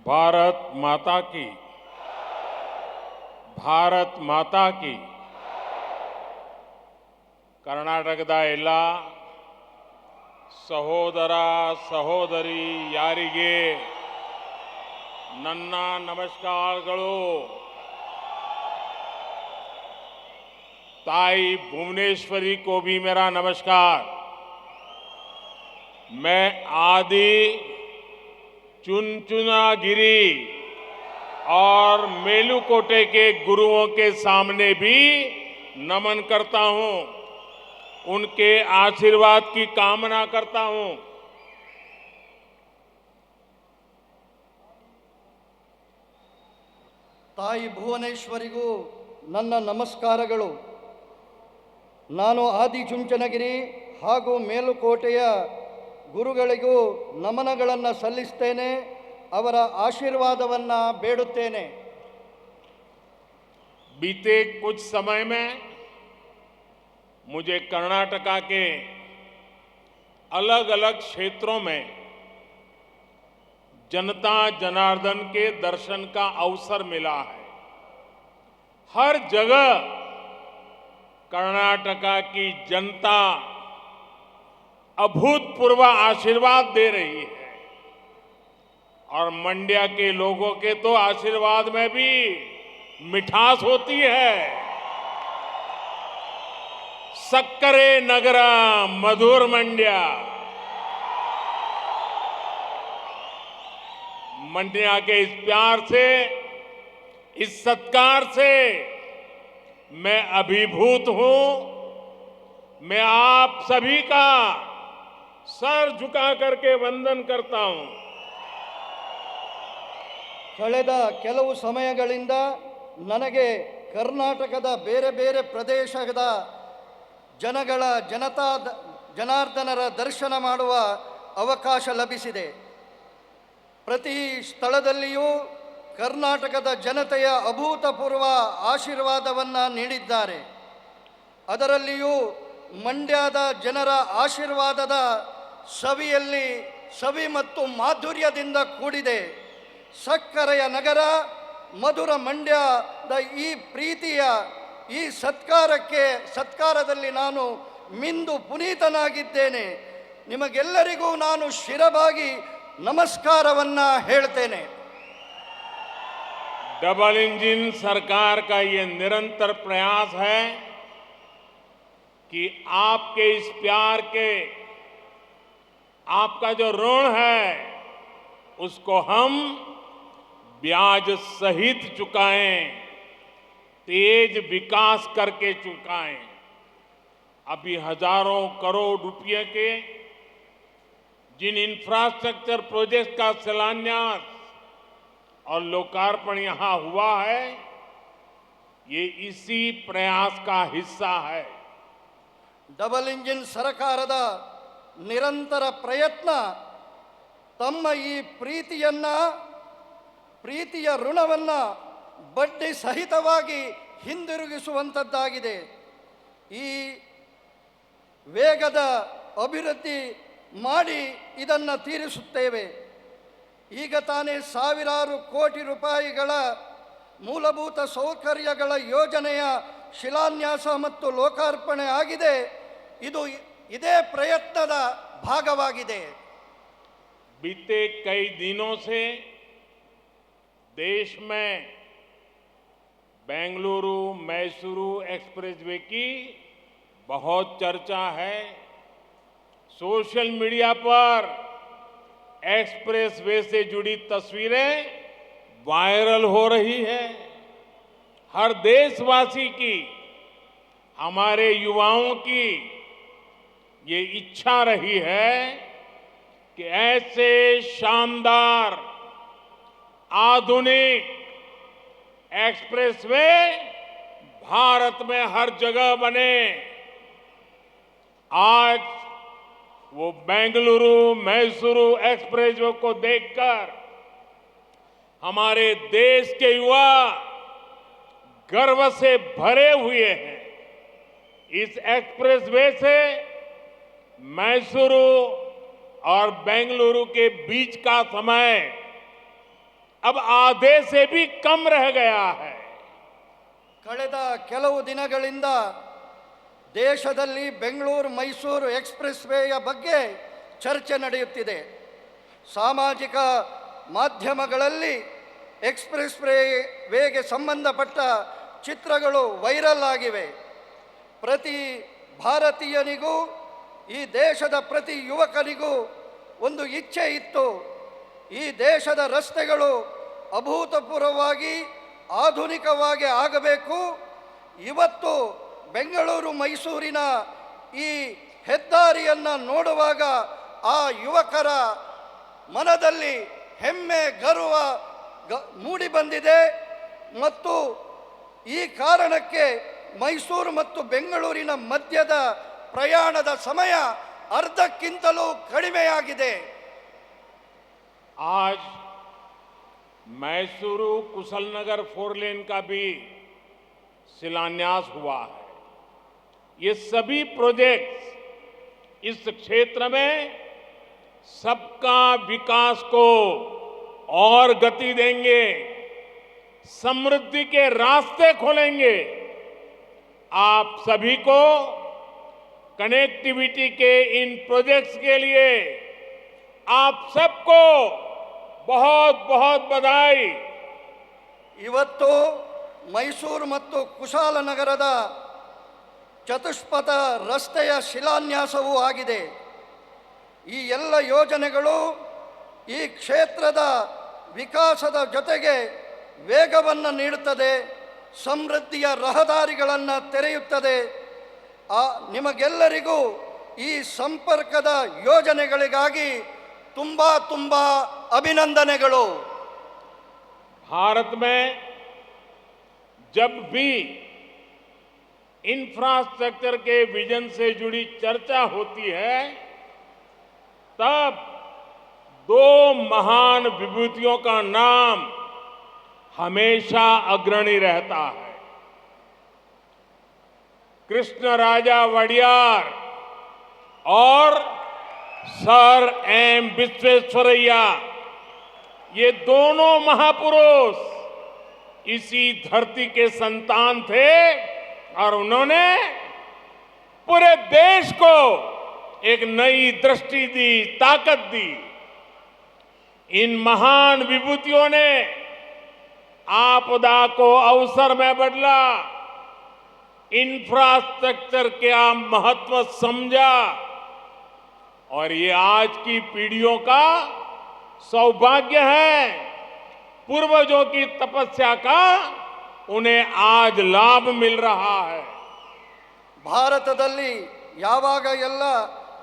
भारत माता की भारत माता की ಕರ್ನಾಟಕದ ಎಲ್ಲ ಸಹೋದರ ಸಹೋದರಿ ಯಾರಿಗೆ ನನ್ನ ನಮಸ್ಕಾರಗಳು. ताई भुवनेश्वरी को भी मेरा नमस्कार. मैं आदि चुनचुनागिरी और मेलुकोटे के गुरुओं के सामने भी नमन करता हूं, उनके आशीर्वाद की कामना करता हूं. ತಾಯಿ ಭುವನೇಶ್ವರಿಗೂ ನನ್ನ ನಮಸ್ಕಾರಗಳು. ನಾನು ಆದಿಚುಂಚನಗಿರಿ ಹಾಗೂ ಮೇಲುಕೋಟೆಯ ಗುರುಗಳಿಗೂ ನಮನಗಳನ್ನು ಸಲ್ಲಿಸುತ್ತೇನೆ, ಅವರ ಆಶೀರ್ವಾದವನ್ನು ಬೇಡುತ್ತೇನೆ. बीते कुछ समय में मुझे कर्नाटका के अलग अलग क्षेत्रों में जनता जनार्दन के दर्शन का अवसर मिला है. हर जगह कर्नाटका की जनता अभूतपूर्व आशीर्वाद दे रही है और मंड्या के लोगों के तो आशीर्वाद में भी मिठास होती है. सक्करे नगर मधुर मंड्या. मंड्या के इस प्यार से, इस सत्कार से मैं अभिभूत हूं. मैं आप सभी का सर झुका करके वंदन करता हूं. ಕಳೆದ ಕೆಲವು ಸಮಯಗಳಿಂದ ನನಗೆ ಕರ್ನಾಟಕದ ಬೇರೆ ಬೇರೆ ಪ್ರದೇಶದ ಜನಾರ್ದನರ ದರ್ಶನ ಮಾಡುವ ಅವಕಾಶ ಲಭಿಸಿದೆ. ಪ್ರತಿ ಸ್ಥಳದಲ್ಲಿಯೂ ಕರ್ನಾಟಕದ ಜನತೆಯ ಅಭೂತಪೂರ್ವ ಆಶೀರ್ವಾದವನ್ನು ನೀಡಿದ್ದಾರೆ. ಅದರಲ್ಲಿಯೂ ಮಂಡ್ಯದ ಜನರ ಆಶೀರ್ವಾದದ ಸವಿ ಮತ್ತು ಮಾಧುರ್ಯದಿಂದ ಕೂಡಿದೆ. ಸಕ್ಕರೆಯ ನಗರ ಮಧುರ ಮಂಡ್ಯದ ಈ ಪ್ರೀತಿಯ ಈ ಸತ್ಕಾರದಲ್ಲಿ ನಾನು ಮಿಂದು ಪುನೀತನಾಗಿದ್ದೇನೆ. ನಿಮಗೆಲ್ಲರಿಗೂ ನಾನು ಶಿರಬಾಗಿ ನಮಸ್ಕಾರವನ್ನು ಹೇಳ್ತೇನೆ. डबल इंजन सरकार का ये निरंतर प्रयास है कि आपके इस प्यार के, आपका जो ऋण है उसको हम ब्याज सहित चुकाएं, तेज विकास करके चुकाएं. अभी हजारों करोड़ रुपए के जिन इंफ्रास्ट्रक्चर प्रोजेक्ट का शिलान्यास और लोकार्पण यहां हुआ है, ये इसी प्रयास का हिस्सा है. ಡಬಲ್ ಇಂಜಿನ್ ಸರ್ಕಾರದ ನಿರಂತರ ಪ್ರಯತ್ನ ತಮ್ಮ ಈ ಪ್ರೀತಿಯ ಋಣವನ್ನು ಬಡ್ಡಿ ಸಹಿತವಾಗಿ ಹಿಂದಿರುಗಿಸುವಂಥದ್ದಾಗಿದೆ. ಈ ವೇಗದ ಅಭಿವೃದ್ಧಿ ಮಾಡಿ ಇದನ್ನು ತೀರಿಸುತ್ತೇವೆ. ಈಗ ತಾನೇ ಸಾವಿರಾರು ಕೋಟಿ ರೂಪಾಯಿಗಳ ಮೂಲಭೂತ ಸೌಕರ್ಯಗಳ ಯೋಜನೆಯ ಶಿಲಾನ್ಯಾಸ ಮತ್ತು ಲೋಕಾರ್ಪಣೆ ಆಗಿದೆ. ಇದು ಇದೇ ಪ್ರಯತ್ನದ ಭಾಗವಾಗಿದೆ. बीते कई दिनों से देश में बेंगलुरु मैसूरू एक्सप्रेसवे की बहुत चर्चा है. सोशल मीडिया पर एक्सप्रेसवे से जुड़ी तस्वीरें वायरल हो रही है. हर देशवासी की, हमारे युवाओं की ये इच्छा रही है कि ऐसे शानदार आधुनिक एक्सप्रेसवे भारत में हर जगह बने. आज वो बेंगलुरु मैसूरू एक्सप्रेसवे को देखकर हमारे देश के युवा गर्व से भरे हुए हैं. इस एक्सप्रेसवे से मैसूरू और बेंगलुरु के बीच का समय अब आधे से भी कम रह गया है। ಕಳೆದ ಕೆಲವು ದಿನಗಳಿಂದ ದೇಶದಲ್ಲಿ ಬೆಂಗಳೂರು ಮೈಸೂರು ಎಕ್ಸ್‌ಪ್ರೆಸ್ ವೇಯ ಬಗ್ಗೆ ಚರ್ಚೆ ನಡೆಯುತ್ತಿದೆ. ಸಾಮಾಜಿಕ ಮಾಧ್ಯಮಗಳಲ್ಲಿ ಎಕ್ಸ್‌ಪ್ರೆಸ್ ವೇಗೆ ಸಂಬಂಧಪಟ್ಟ ಚಿತ್ರಗಳು ವೈರಲ್ ಆಗಿವೆ. ಪ್ರತಿ ಭಾರತೀಯನಿಗೂ ಈ ದೇಶದ ಪ್ರತಿ ಯುವಕನಿಗೂ ಒಂದು ಇಚ್ಛೆ ಇತ್ತು. ಈ ದೇಶದ ರಸ್ತೆಗಳು ಅಭೂತಪೂರ್ವವಾಗಿ ಆಧುನಿಕವಾಗಿ ಆಗಬೇಕು. ಇವತ್ತು ಬೆಂಗಳೂರು ಮೈಸೂರಿನ ಈ ಹೆದ್ದಾರಿಯನ್ನು ನೋಡುವಾಗ ಆ ಯುವಕರ ಮನದಲ್ಲಿ ಹೆಮ್ಮೆ ಗರ್ವ ಮೂಡಿ ಬಂದಿದೆ. ಮತ್ತು ಈ ಕಾರಣಕ್ಕೆ ಮೈಸೂರು ಮತ್ತು ಬೆಂಗಳೂರಿನ ಮಧ್ಯದ ಪ್ರಯಾಣದ ಸಮಯ ಅರ್ಧಕ್ಕಿಂತಲೂ ಕಡಿಮೆಯಾಗಿದೆ. आज मैसूरू कुशलनगर 4 लेन का भी शिलान्यास हुआ है। ये सभी प्रोजेक्ट्स इस क्षेत्र में सबका विकास को और गति देंगे, समृद्धि के रास्ते खोलेंगे। आप सभी को कनेक्टिविटी के इन प्रोजेक्ट्स के लिए आप सबको बहुत बहुत बधाई। ಇವತ್ತು ಮೈಸೂರು ಮತ್ತು ಕುಶಾಲನಗರದ ಚತುಷ್ಪಥ ರಸ್ತೆಯ ಶಿಲಾನ್ಯಾಸವೂ ಆಗಿದೆ. ಈ ಎಲ್ಲ ಯೋಜನೆಗಳು ಈ ಕ್ಷೇತ್ರದ ವಿಕಾಸದ ಜೊತೆಗೆ ವೇಗವನ್ನು ನೀಡುತ್ತದೆ, ಸಮೃದ್ಧಿಯ ರಹದಾರಿಗಳನ್ನು ತೆರೆಯುತ್ತದೆ. ನಿಮಗೆಲ್ಲರಿಗೂ ಈ ಸಂಪರ್ಕದ ಯೋಜನೆಗಳಿಗಾಗಿ ತುಂಬಾ ತುಂಬಾ अभिनंदनेಗಳು. भारत में जब भी इंफ्रास्ट्रक्चर के विजन से जुड़ी चर्चा होती है तब दो महान विभूतियों का नाम हमेशा अग्रणी रहता है। कृष्णराजा वडियार और सर एम विश्वेश्वरैया, ये दोनों महापुरुष इसी धरती के संतान थे और उन्होंने पूरे देश को एक नई दृष्टि दी, ताकत दी। इन महान विभूतियों ने आपदा को अवसर में बदला, इंफ्रास्ट्रक्चर का महत्व समझा और ये आज की पीढ़ियों का सौभाग्य है। पूर्वजों की तपस्या का उन्हें आज लाभ मिल रहा है। ಭಾರತದಲ್ಲಿ ಯಾವಾಗ ಎಲ್ಲ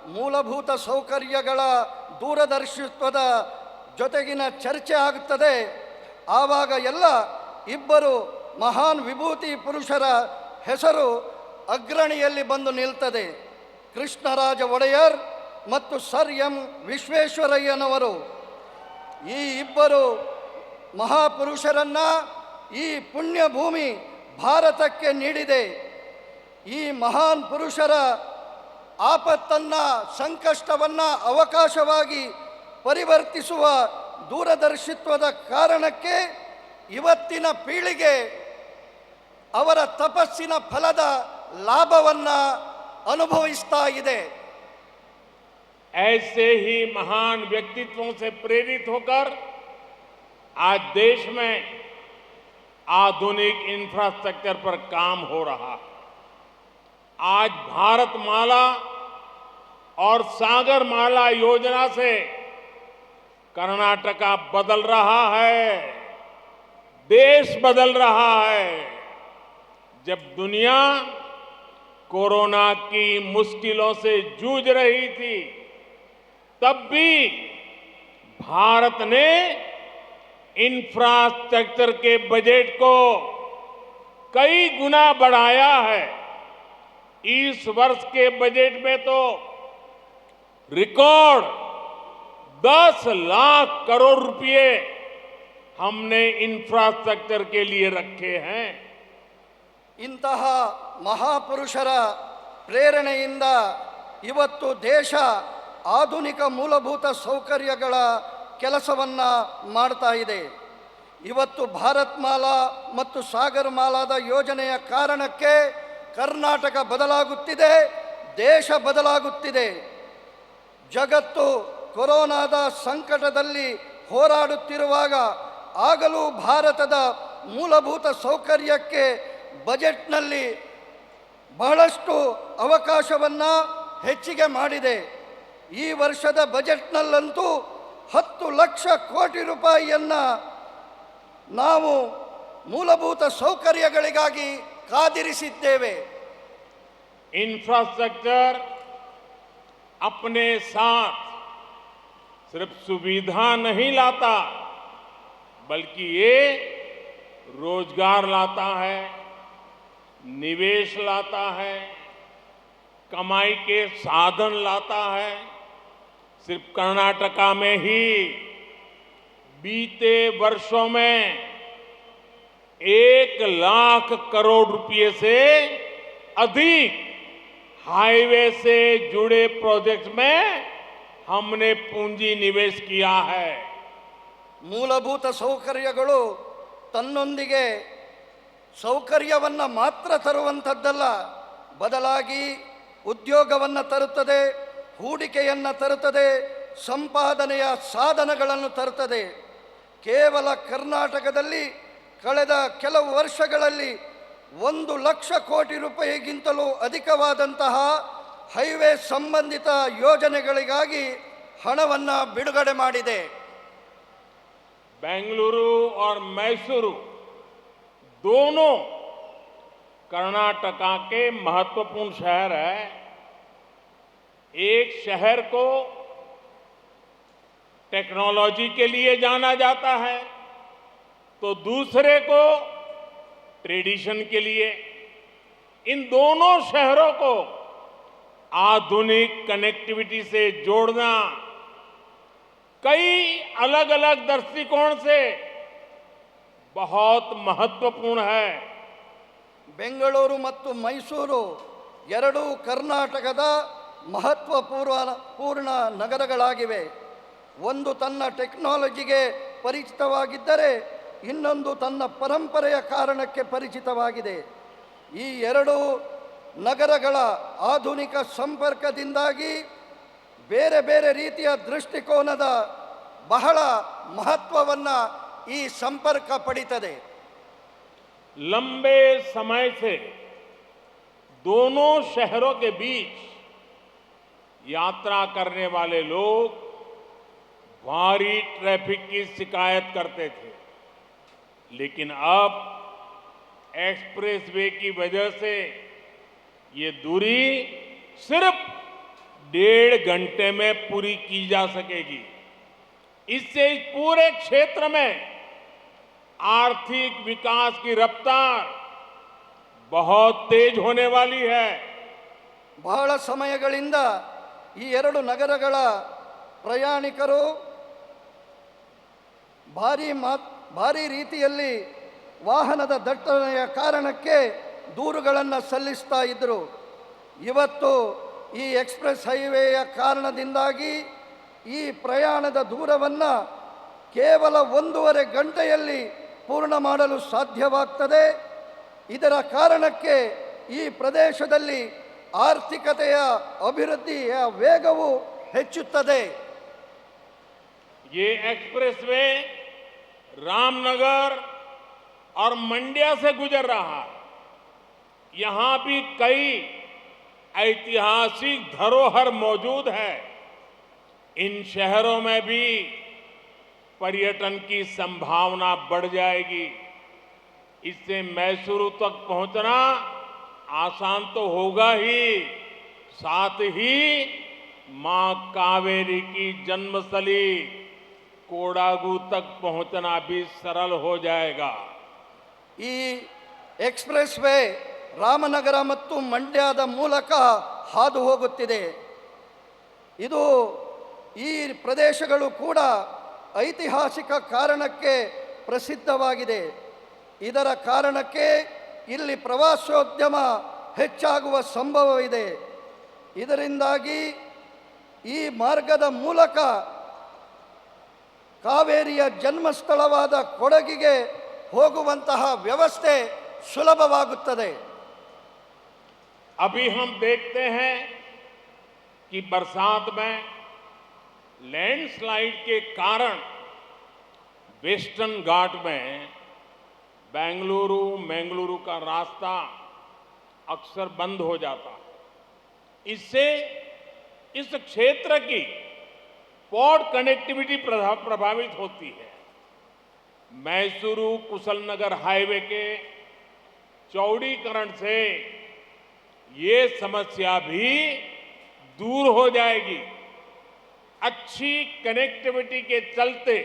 ಮೂಲಭೂತ ಸೌಕರ್ಯಗಳ ದೂರದರ್ಶಿತ್ವದ ಜೊತೆಗಿನ ಚರ್ಚೆ ಆಗುತ್ತದೆ ಆವಾಗ ಎಲ್ಲ ಇಬ್ಬರು ಮಹಾನ್ ವಿಭೂತಿ ಪುರುಷರ ಹೆಸರು ಅಗ್ರಣಿಯಲ್ಲಿ ಬಂದು ನಿಲ್ತದೆ. ಕೃಷ್ಣರಾಜ ಒಡೆಯರ್ ಮತ್ತು ಸರ್ ಎಂ ವಿಶ್ವೇಶ್ವರಯ್ಯನವರು. ಈ ಇಬ್ಬರು ಮಹಾಪುರುಷರನ್ನ ಈ ಪುಣ್ಯ ಭೂಮಿ ಭಾರತಕ್ಕೆ ನೀಡಿದೆ. ಈ ಮಹಾನ್ ಪುರುಷರ ಆಪತ್ತನ್ನ ಸಂಕಷ್ಟವನ್ನ ಅವಕಾಶವಾಗಿ ಪರಿವರ್ತಿಸುವ ದೂರದರ್ಶಿತ್ವದ ಕಾರಣಕ್ಕೆ ಇವತ್ತಿನ ಪೀಳಿಗೆ ಅವರ ತಪಸ್ಸಿನ ಫಲದ ಲಾಭವನ್ನ ಅನುಭವಿಸ್ತಾ ಇದೆ. ऐसे ही महान व्यक्तित्वों से प्रेरित होकर आज देश में आधुनिक इंफ्रास्ट्रक्चर पर काम हो रहा है। आज भारतमाला और सागरमाला योजना से कर्नाटका बदल रहा है, देश बदल रहा है। जब दुनिया कोरोना की मुश्किलों से जूझ रही थी तब भी भारत ने इंफ्रास्ट्रक्चर के बजट को कई गुना बढ़ाया है। इस वर्ष के बजट में तो रिकॉर्ड 10 लाख करोड़ रुपए हमने इंफ्रास्ट्रक्चर के लिए रखे हैं। ಇಂತಹ ಮಹಾಪುರುಷರ ಪ್ರೇರಣೆಯಿಂದ ಇವತ್ತು ದೇಶ ಆಧುನಿಕ ಮೂಲಭೂತ ಸೌಕರ್ಯಗಳ ಕೆಲಸವನ್ನು ಮಾಡ್ತಾ ಇದೆ. ಇವತ್ತು ಭಾರತ್ ಮಾಲಾ ಮತ್ತು ಸಾಗರ್ ಮಾಲಾದ ಯೋಜನೆಯ ಕಾರಣಕ್ಕೆ ಕರ್ನಾಟಕ ಬದಲಾಗುತ್ತಿದೆ, ದೇಶ ಬದಲಾಗುತ್ತಿದೆ. ಜಗತ್ತು ಕೊರೋನಾದ ಸಂಕಟದಲ್ಲಿ ಹೋರಾಡುತ್ತಿರುವಾಗ ಆಗಲೂ ಭಾರತದ ಮೂಲಭೂತ ಸೌಕರ್ಯಕ್ಕೆ ಬಜೆಟ್ನಲ್ಲಿ ಬಹಳಷ್ಟು ಅವಕಾಶವನ್ನು ಹೆಚ್ಚಿಗೆ ಮಾಡಿದೆ. ಈ ವರ್ಷದ ಬಜೆಟ್ನಲ್ಲಂತೂ 10 ಲಕ್ಷ ಕೋಟಿ ರೂಪಾಯಿಯನ್ನು ನಾವು ಮೂಲಭೂತ ಸೌಕರ್ಯಗಳಿಗಾಗಿ ಕಾದಿರಿಸಿದ್ದೇವೆ. इंफ्रास्ट्रक्चर अपने साथ सिर्फ सुविधा नहीं लाता, बल्कि ये रोजगार लाता है, निवेश लाता है, कमाई के साधन लाता है. सिर्फ कर्नाटका में ही बीते वर्षों में 1 लाख करोड़ रुपए से अधिक हाईवे से जुड़े प्रोजेक्ट्स में हमने पूंजी निवेश किया है. ಮೂಲಭೂತ ಸೌಕರ್ಯಗಳು ತನ್ನೊಂದಿಗೆ ಸೌಕರ್ಯವನ್ನು ಮಾತ್ರ ತರುವಂಥದ್ದಲ್ಲ, ಬದಲಾಗಿ ಉದ್ಯೋಗವನ್ನು ತರುತ್ತದೆ, ಹೂಡಿಕೆಯನ್ನು ತರುತ್ತದೆ, ಸಂಪಾದನೆಯ ಸಾಧನಗಳನ್ನು ತರುತ್ತದೆ. ಕೇವಲ ಕರ್ನಾಟಕದಲ್ಲಿ ಕಳೆದ ಕೆಲವು ವರ್ಷಗಳಲ್ಲಿ 1 ಲಕ್ಷ ಕೋಟಿ ರೂಪಾಯಿಗಿಂತಲೂ ಅಧಿಕವಾದಂತಹ ಹೈವೇ ಸಂಬಂಧಿತ ಯೋಜನೆಗಳಿಗಾಗಿ ಹಣವನ್ನು ಬಿಡುಗಡೆ ಮಾಡಿದೆ. बेंगलुरु और मैसूरू दोनों कर्नाटका के महत्वपूर्ण शहर है. एक शहर को टेक्नोलॉजी के लिए जाना जाता है तो दूसरे को ट्रेडिशन के लिए. इन दोनों शहरों को आधुनिक कनेक्टिविटी से जोड़ना कई अलग अलग दृष्टिकोण से बहुत महत्वपूर्ण है. ಬೆಂಗಳೂರು ಮತ್ತು ಮೈಸೂರು ಎರಡೂ ಕರ್ನಾಟಕದ ಮಹತ್ವಪೂರ್ಣ ನಗರಗಳಾಗಿವೆ. ಒಂದು ತನ್ನ ಟೆಕ್ನಾಲಜಿಗೆ ಪರಿಚಿತವಾಗಿದ್ದರೆ ಇನ್ನೊಂದು ತನ್ನ ಪರಂಪರೆಯ ಕಾರಣಕ್ಕೆ ಪರಿಚಿತವಾಗಿದೆ. ಈ ಎರಡೂ ನಗರಗಳ ಆಧುನಿಕ ಸಂಪರ್ಕದಿಂದಾಗಿ ಬೇರೆ ಬೇರೆ ರೀತಿಯ ದೃಷ್ಟಿಕೋನದ ಬಹಳ ಮಹತ್ವವನ್ನು ಈ ಸಂಪರ್ಕ ಪಡಿತದೆ. लंबे समय से दोनों शहरों के बीच यात्रा करने वाले लोग भारी ट्रैफिक की शिकायत करते थे, लेकिन अब एक्सप्रेसवे की वजह से ये दूरी सिर्फ 1.5 घंटे में पूरी की जा सकेगी. इससे इस पूरे क्षेत्र में आर्थिक विकास की रफ्तार बहुत तेज होने वाली है. ಬಹಳ ಸಮಯಗಳಿಂದ ಈ ಎರಡು ನಗರಗಳ ಪ್ರಯಾಣಿಕರು ಭಾರಿ ರೀತಿಯಲ್ಲಿ ವಾಹನದ ದಟ್ಟಣೆಯ ಕಾರಣಕ್ಕೆ ದೂರುಗಳನ್ನು ಸಲ್ಲಿಸ್ತಾ ಇದ್ದರು. ಇವತ್ತು ಈ ಎಕ್ಸ್ಪ್ರೆಸ್ ಹೈವೇಯ ಕಾರಣದಿಂದಾಗಿ ಈ ಪ್ರಯಾಣದ ದೂರವನ್ನು ಕೇವಲ 1.5 ಗಂಟೆಯಲ್ಲಿ ಪೂರ್ಣ ಮಾಡಲು ಸಾಧ್ಯವಾಗ್ತದೆ. ಇದರ ಕಾರಣಕ್ಕೆ ಈ ಪ್ರದೇಶದಲ್ಲಿ ಆರ್ಥಿಕತೆಯ ಅಭಿವೃದ್ಧಿಯ ವೇಗವು ಹೆಚ್ಚುತ್ತದೆ. ये एक्सप्रेसवे रामनगर और मंड्या से गुजर रहा है. यहां भी कई ऐतिहासिक धरोहर मौजूद है. इन शहरों में भी पर्यटन की संभावना बढ़ जाएगी. इससे मैसूरू तक पहुंचना आसान तो होगा ही, साथ ही मां कावेरी की जन्मस्थली कोडागु तक पहुंचना भी सरल हो जाएगा. ಈ ಎಕ್ಸ್ಪ್ರೆಸ್ ವೇ ರಾಮನಗರ ಮತ್ತು ಮಂಡ್ಯದ ಮೂಲಕ ಹಾದು ಹೋಗುತ್ತಿದೆ. ಇದು ಈ ಪ್ರದೇಶಗಳು ಕೂಡ ಐತಿಹಾಸಿಕ ಕಾರಣಕ್ಕೆ ಪ್ರಸಿದ್ಧವಾಗಿದೆ. ಇದರ ಕಾರಣಕ್ಕೆ ಇಲ್ಲಿ ಪ್ರವಾಸೋದ್ಯಮ ಹೆಚ್ಚಾಗುವ ಸಂಭವವಿದೆ. ಇದರಿಂದಾಗಿ ಈ ಮಾರ್ಗದ ಮೂಲಕ ಕಾವೇರಿಯ ಜನ್ಮಸ್ಥಳವಾದ ಕೊಡಗಿಗೆ ಹೋಗುವಂತಹ ವ್ಯವಸ್ಥೆ ಸುಲಭವಾಗುತ್ತದೆ. अभी हम देखते हैं कि बरसात में लैंडस्लाइड के कारण वेस्टर्न घाट में बेंगलुरु का रास्ता अक्सर बंद हो जाता है। इससे इस क्षेत्र की पोर्ट कनेक्टिविटी प्रभावित होती है। मैसूरू कुशलनगर हाईवे के चौड़ीकरण से ये समस्या भी दूर हो जाएगी। अच्छी कनेक्टिविटी के चलते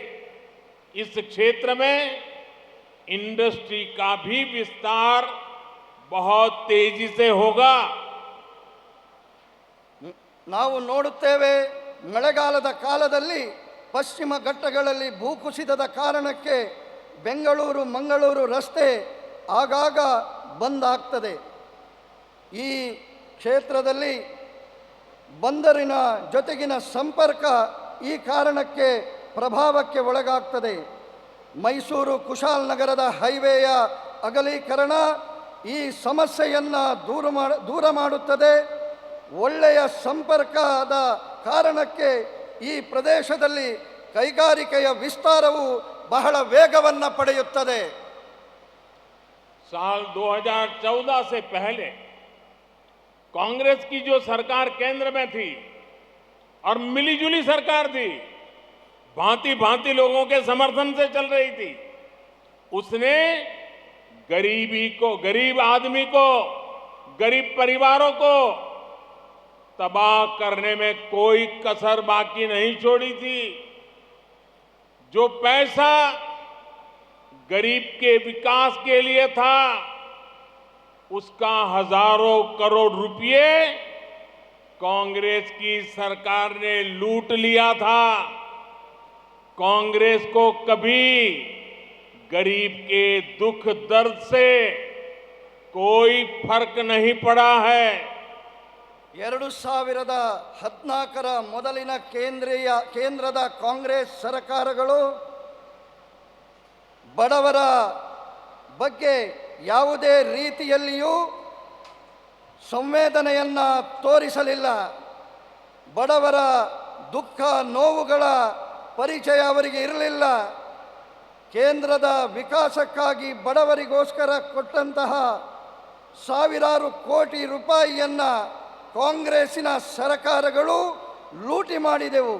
इस क्षेत्र में इंडस्ट्री का भी विस्तार बहुत तेजी से होगा। ನಾವು ನೋಡುತ್ತೇವೆ, ಮಳೆಗಾಲದ ಕಾಲದಲ್ಲಿ ಪಶ್ಚಿಮ ಘಟ್ಟಗಳಲ್ಲಿ ಭೂಕುಸಿತದ ಕಾರಣಕ್ಕೆ ಬೆಂಗಳೂರು ಮಂಗಳೂರು ರಸ್ತೆ ಆಗಾಗ ಬಂದ್ ಆಗ್ತದೆ. ಈ ಕ್ಷೇತ್ರದಲ್ಲಿ ಬಂದರಿನ ಜೊತೆಗಿನ ಸಂಪರ್ಕ ಈ ಕಾರಣಕ್ಕೆ ಪ್ರಭಾವಕ್ಕೆ ಒಳಗಾಗ್ತದೆ. ಮೈಸೂರು ಕುಶಾಲನಗರದ ಹೈವೇಯ ಅಗಲೀಕರಣ ಈ ಸಮಸ್ಯೆಯನ್ನು ದೂರ ಮಾಡುತ್ತದೆ. ಒಳ್ಳೆಯ ಸಂಪರ್ಕದ ಕಾರಣಕ್ಕೆ ಈ ಪ್ರದೇಶದಲ್ಲಿ ಕೈಗಾರಿಕೆಯ ವಿಸ್ತಾರವು ಬಹಳ ವೇಗವನ್ನು ಪಡೆಯುತ್ತದೆ. साल 2014 से पहले कांग्रेस की जो सरकार केंद्र में थी और मिलीजुली सरकार थी, भांति भांति लोगों के समर्थन से चल रही थी, उसने गरीब आदमी को, गरीब परिवारों को तबाह करने में कोई कसर बाकी नहीं छोड़ी थी। जो पैसा गरीब के विकास के लिए था, उसका हजारों करोड़ रुपए कांग्रेस की सरकार ने लूट लिया था। कांग्रेस को कभी गरीब के दुख दर्द से कोई फर्क नहीं पड़ा है। 2014ರ ಮೊದಲಿನ ಕೇಂದ್ರದ ಕಾಂಗ್ರೆಸ್ ಸರ್ಕಾರಗಳು ಬಡವರ ಬಗ್ಗೆ ಯಾವುದೇ ರೀತಿಯಲ್ಲಿಯೂ ಸಂವೇದನೆಯನ್ನು ತೋರಿಸಲಿಲ್ಲ. ಬಡವರ ದುಃಖ ನೋವುಗಳ ಪರಿಚಯ ಅವರಿಗೆ ಇರಲಿಲ್ಲ. ಕೇಂದ್ರದ ವಿಕಾಸಕ್ಕಾಗಿ ಬಡವರಿಗೋಸ್ಕರ ಕೊಟ್ಟಂತಹ ಸಾವಿರಾರು ಕೋಟಿ ರೂಪಾಯಿಯನ್ನು ಕಾಂಗ್ರೆಸ್ಸಿನ ಸರ್ಕಾರಗಳು ಲೂಟಿ ಮಾಡಿದವು.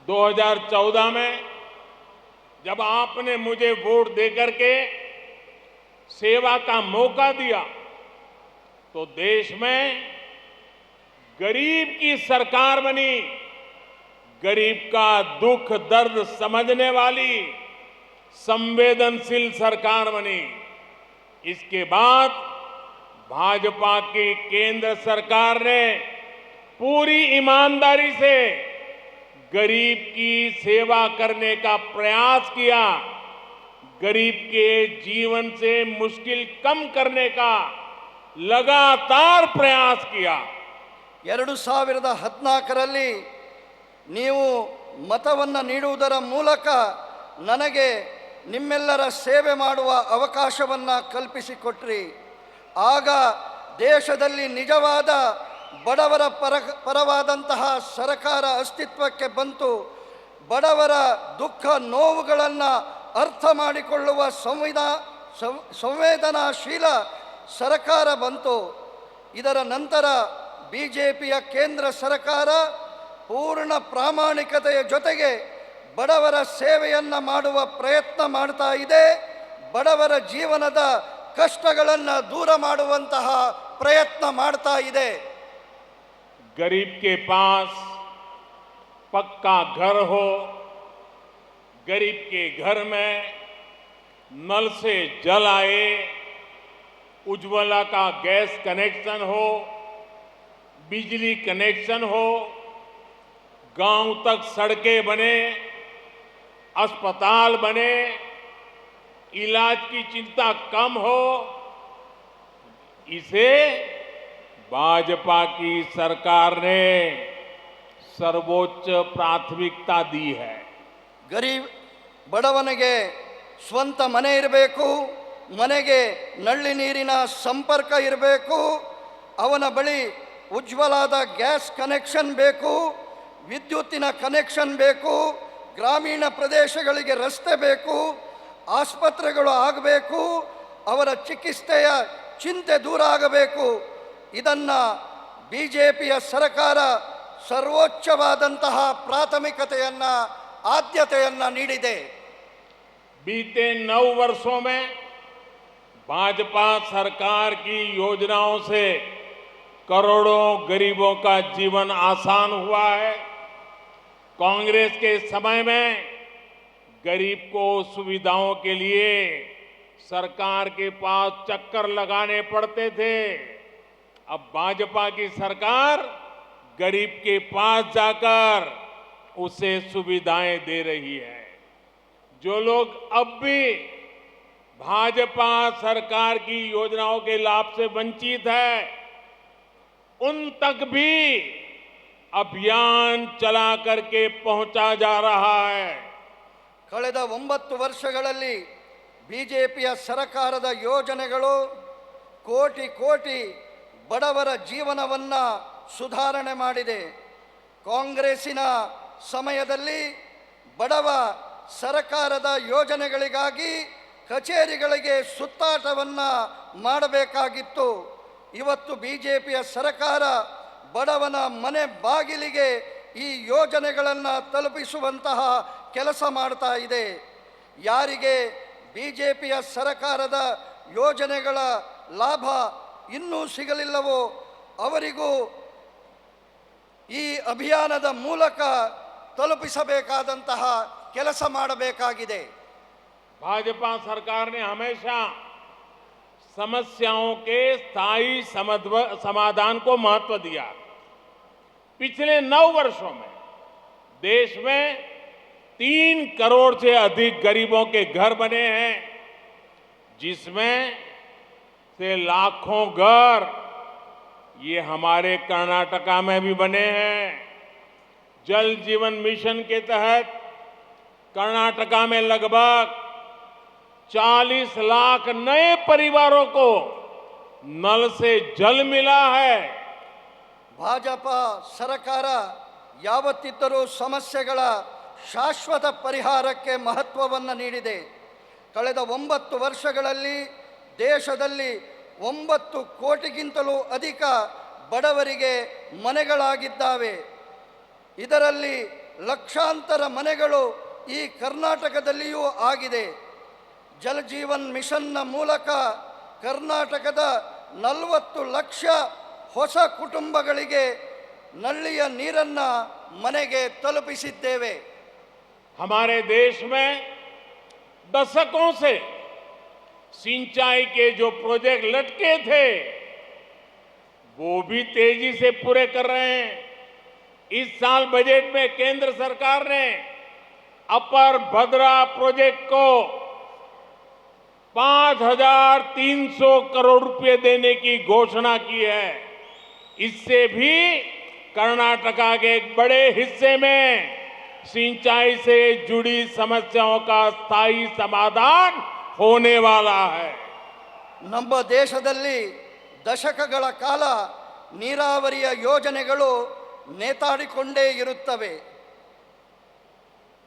2014 में जब आपने मुझे वोट देकर के सेवा का मौका दिया, तो देश में गरीब की सरकार बनी, गरीब का दुख दर्द समझने वाली संवेदनशील सरकार बनी। इसके बाद भाजपा की केंद्र सरकार ने पूरी ईमानदारी से गरीब की सेवा करने का प्रयास किया, गरीब के जीवन से मुश्किल कम करने का लगातार प्रयास किया। 2014ರಲ್ಲಿ ನೀವು ಮತವನ್ನು ನೀಡುವುದರ ಮೂಲಕ ನನಗೆ ನಿಮ್ಮೆಲ್ಲರ ಸೇವೆ ಮಾಡುವ ಅವಕಾಶವನ್ನು ಕಲ್ಪಿಸಿಕೊಟ್ರಿ. ಆಗ ದೇಶದಲ್ಲಿ ನಿಜವಾದ ಬಡವರ ಪರವಾದಂತಹ ಸರ್ಕಾರ ಅಸ್ತಿತ್ವಕ್ಕೆ ಬಂತು. ಬಡವರ ದುಃಖ ನೋವುಗಳನ್ನು ಅರ್ಥ ಮಾಡಿಕೊಳ್ಳುವ ಸಂವೇದನಾಶೀಲ ಸರ್ಕಾರ ಬಂತು. ಇದರ ನಂತರ ಬಿಜೆಪಿಯ ಕೇಂದ್ರ ಸರ್ಕಾರ ಪೂರ್ಣ ಪ್ರಾಮಾಣಿಕತೆಯ ಜೊತೆಗೆ ಬಡವರ ಸೇವೆಯನ್ನು ಮಾಡುವ ಪ್ರಯತ್ನ ಮಾಡ್ತಾ ಇದೆ. ಬಡವರ ಜೀವನದ ಕಷ್ಟಗಳನ್ನು ದೂರ ಮಾಡುವಂತಹ ಪ್ರಯತ್ನ ಮಾಡ್ತಾ ಇದೆ. गरीब के पास पक्का घर हो, गरीब के घर में नल से जल आए, उज्ज्वला का गैस कनेक्शन हो, बिजली कनेक्शन हो, गांव तक सड़कें बने, अस्पताल बने, इलाज की चिंता कम हो, इसे भाजपा की सरकार ने सर्वोच्च प्राथमिकता दी है। ಗರೀಬ್ ಬಡವನಿಗೆ ಸ್ವಂತ ಮನೆ ಇರಬೇಕು, ಮನೆಗೆ ನಲ್ಲಿ ನೀರಿನ ಸಂಪರ್ಕ ಇರಬೇಕು, ಅವನ ಬಳಿ ಉಜ್ವಲಾದ ಗ್ಯಾಸ್ ಕನೆಕ್ಷನ್ ಬೇಕು, ವಿದ್ಯುತ್ತಿನ ಕನೆಕ್ಷನ್ ಬೇಕು, ಗ್ರಾಮೀಣ ಪ್ರದೇಶಗಳಿಗೆ ರಸ್ತೆ ಬೇಕು, ಆಸ್ಪತ್ರೆಗಳು ಆಗಬೇಕು, ಅವರ ಚಿಕಿತ್ಸೆಯ ಚಿಂತೆ ದೂರ ಆಗಬೇಕು. ಇದನ್ನು ಬಿಜೆಪಿಯ ಸರ್ಕಾರ ಸರ್ವೋಚ್ಚವಾದಂತಹ ಪ್ರಾಥಮಿಕತೆಯನ್ನು ಆದ್ಯತೆಯನ್ನು ನೀಡಿದೆ. बीते 9 वर्षों में भाजपा सरकार की योजनाओं से करोड़ों गरीबों का जीवन आसान हुआ है। कांग्रेस के समय में गरीब को सुविधाओं के लिए सरकार के पास चक्कर लगाने पड़ते थे। अब भाजपा की सरकार गरीब के पास जाकर उसे सुविधाएं दे रही है। जो लोग अब भी भाजपा सरकार की योजनाओं के लाभ से वंचित है, उन तक भी अभियान चला करके पहुंचा जा रहा है। ಕಳೆದ 9 ವರ್ಷಗಳಲ್ಲಿ ಬಿಜೆಪಿಯ ಸರ್ಕಾರದ ಯೋಜನೆಗಳು ಕೋಟಿ ಕೋಟಿ ಬಡವರ ಜೀವನವನ್ನು ಸುಧಾರಣೆ ಮಾಡಿದೆ. ಕಾಂಗ್ರೆಸ್ಸಿನ ಸಮಯದಲ್ಲಿ ಬಡವ ಸರ್ಕಾರದ ಯೋಜನೆಗಳಿಗಾಗಿ ಕಚೇರಿಗಳಿಗೆ ಸುತ್ತಾಟವನ್ನು ಮಾಡಬೇಕಾಗಿತ್ತು. ಇವತ್ತು ಬಿಜೆಪಿಯ ಸರ್ಕಾರ ಬಡವನ ಮನೆ ಬಾಗಿಲಿಗೆ ಈ ಯೋಜನೆಗಳನ್ನು ತಲುಪಿಸುವಂತಹ ಕೆಲಸ ಮಾಡ್ತಾ ಇದೆ. ಯಾರಿಗೆ ಬಿಜೆಪಿಯ ಸರ್ಕಾರದ ಯೋಜನೆಗಳ ಲಾಭ ಇನ್ನೂ ಸಿಗಲಿಲ್ಲವೋ ಅವರಿಗೂ ಈ ಅಭಿಯಾನದ ಮೂಲಕ ತಲುಪಿಸಬೇಕಾದಂತಹ ಕೆಲಸ ಮಾಡಬೇಕಾಗಿದೆ. भाजपा सरकार ने हमेशा समस्याओं के स्थायी समाधान को महत्व दिया। पिछले 9 वर्षों में देश में 3 करोड़ से अधिक गरीबों के घर बने हैं, जिसमें से लाखों घर ये हमारे कर्नाटका में भी बने हैं। जल जीवन मिशन के तहत कर्नाटका में लगभग 40 लाख नए परिवारों को नल से जल मिला है। ಭಾಜಪಾ ಸರ್ಕಾರ ಯಾವತ್ತಿದ್ದರೂ ಸಮಸ್ಯೆಗಳ ಶಾಶ್ವತ ಪರಿಹಾರಕ್ಕೆ ಮಹತ್ವವನ್ನು ನೀಡಿದೆ. ಕಳೆದ 9 ವರ್ಷಗಳಲ್ಲಿ ದೇಶದಲ್ಲಿ 9 ಕೋಟಿಗಿಂತಲೂ ಅಧಿಕ ಬಡವರಿಗೆ ಮನೆಗಳಾಗಿದ್ದಾವೆ. ಇದರಲ್ಲಿ ಲಕ್ಷಾಂತರ ಮನೆಗಳು ಈ ಕರ್ನಾಟಕದಲ್ಲಿಯೂ ಆಗಿದೆ. ಜಲ ಜೀವನ್ ಮಿಷನ್ನ ಮೂಲಕ ಕರ್ನಾಟಕದ 40 ಲಕ್ಷ ಹೊಸ ಕುಟುಂಬಗಳಿಗೆ ನಳ್ಳಿಯ ನೀರನ್ನು ಮನೆಗೆ ತಲುಪಿಸಿದ್ದೇವೆ. हमारे देश में दशकों से सिंचाई के जो प्रोजेक्ट लटके थे वो भी तेजी से पूरे कर रहे हैं। इस साल बजट में केंद्र सरकार ने अपर भद्रा प्रोजेक्ट को 5,300 करोड़ रुपए देने की घोषणा की है। इससे भी कर्नाटका के एक बड़े हिस्से में सिंचाई से जुड़ी समस्याओं का स्थायी समाधान होने वाला है। ನಮ್ಮ ದೇಶದಲ್ಲಿ ದಶಕಗಳ ಕಾಲ ನೀರಾವರಿಯ ಯೋಜನೆಗಳು ನೇತಾಡಿಕೊಂಡೇ ಇರುತ್ತವೆ.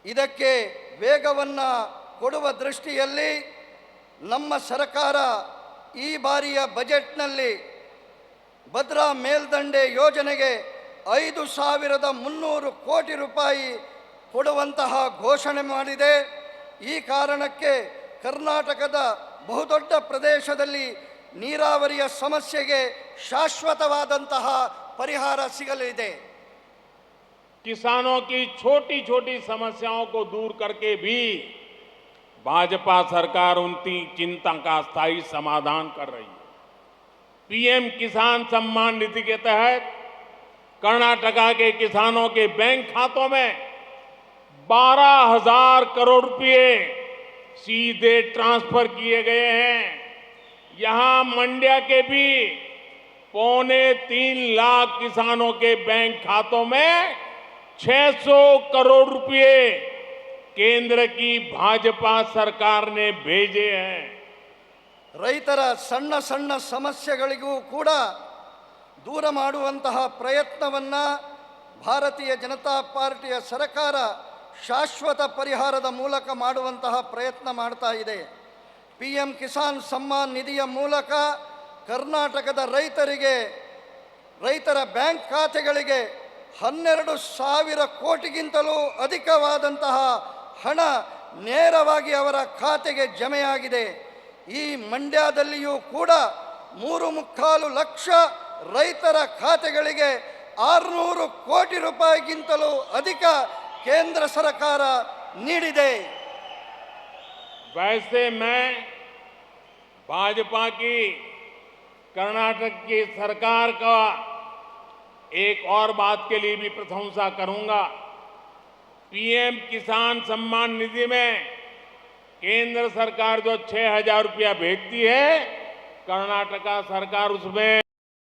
ಇದಕ್ಕೆ ವೇಗವನ್ನು ಕೊಡುವ ದೃಷ್ಟಿಯಲ್ಲಿ ನಮ್ಮ ಸರ್ಕಾರ ಈ ಬಾರಿಯ ಬಜೆಟ್ನಲ್ಲಿ ಭದ್ರಾ ಮೇಲ್ದಂಡೆ ಯೋಜನೆಗೆ 5,300 ಕೋಟಿ ರೂಪಾಯಿ ಕೊಡುವಂತಹ ಘೋಷಣೆ ಮಾಡಿದೆ. ಈ ಕಾರಣಕ್ಕೆ ಕರ್ನಾಟಕದ ಬಹುದೊಡ್ಡ ಪ್ರದೇಶದಲ್ಲಿ ನೀರಾವರಿಯ ಸಮಸ್ಯೆಗೆ ಶಾಶ್ವತವಾದಂತಹ ಪರಿಹಾರ ಸಿಗಲಿದೆ. किसानों की छोटी छोटी समस्याओं को दूर करके भी भाजपा सरकार उनकी चिंता का स्थायी समाधान कर रही है। पीएम किसान सम्मान निधि के तहत कर्नाटका के किसानों के बैंक खातों में 12,000 करोड़ रुपए सीधे ट्रांसफर किए गए हैं। यहां मंड्या के भी 2.25 लाख किसानों के बैंक खातों में 600 करोड़ रुपए केंद्र की भाजपा सरकार ने भेजे हैं। ರೈತರ ಸಣ್ಣ ಸಣ್ಣ ಸಮಸ್ಯೆಗಳಿಗೂ ಕೂಡ ದೂರ ಮಾಡುವಂತಹ ಪ್ರಯತ್ನವನ್ನು ಭಾರತೀಯ ಜನತಾ ಪಾರ್ಟಿಯ ಸರ್ಕಾರ ಶಾಶ್ವತ ಪರಿಹಾರದ ಮೂಲಕ ಮಾಡುವಂತಹ ಪ್ರಯತ್ನ ಮಾಡ್ತಾ ಇದೆ. PM ಕಿಸಾನ್ ಸಮ್ಮಾನ್ ನಿಧಿಯ ಮೂಲಕ ಕರ್ನಾಟಕದ ರೈತರ ಬ್ಯಾಂಕ್ ಖಾತೆಗಳಿಗೆ 12,000 ಕೋಟಿಗಿಂತಲೂ ಅಧಿಕವಾದಂತಹ ಹಣ ನೇರವಾಗಿ ಅವರ ಖಾತೆಗೆ ಜಮೆಯಾಗಿದೆ. ಈ ಮಂಡ್ಯದಲ್ಲಿಯೂ ಕೂಡ 3.25 ಲಕ್ಷ ರೈತರ ಖಾತೆಗಳಿಗೆ 600 ಕೋಟಿ ರೂಪಾಯಿಗಿಂತಲೂ ಅಧಿಕ ಕೇಂದ್ರ ಸರ್ಕಾರ ನೀಡಿದೆ. वैसे मैं भाजपा की कर्नाटक की सरकार का एक और बात के लिए भी प्रशंसा करूंगा। PM किसान सम्मान निधि में केंद्र सरकार जो 6,000 रुपया भेजती है, कर्नाटका सरकार उसमें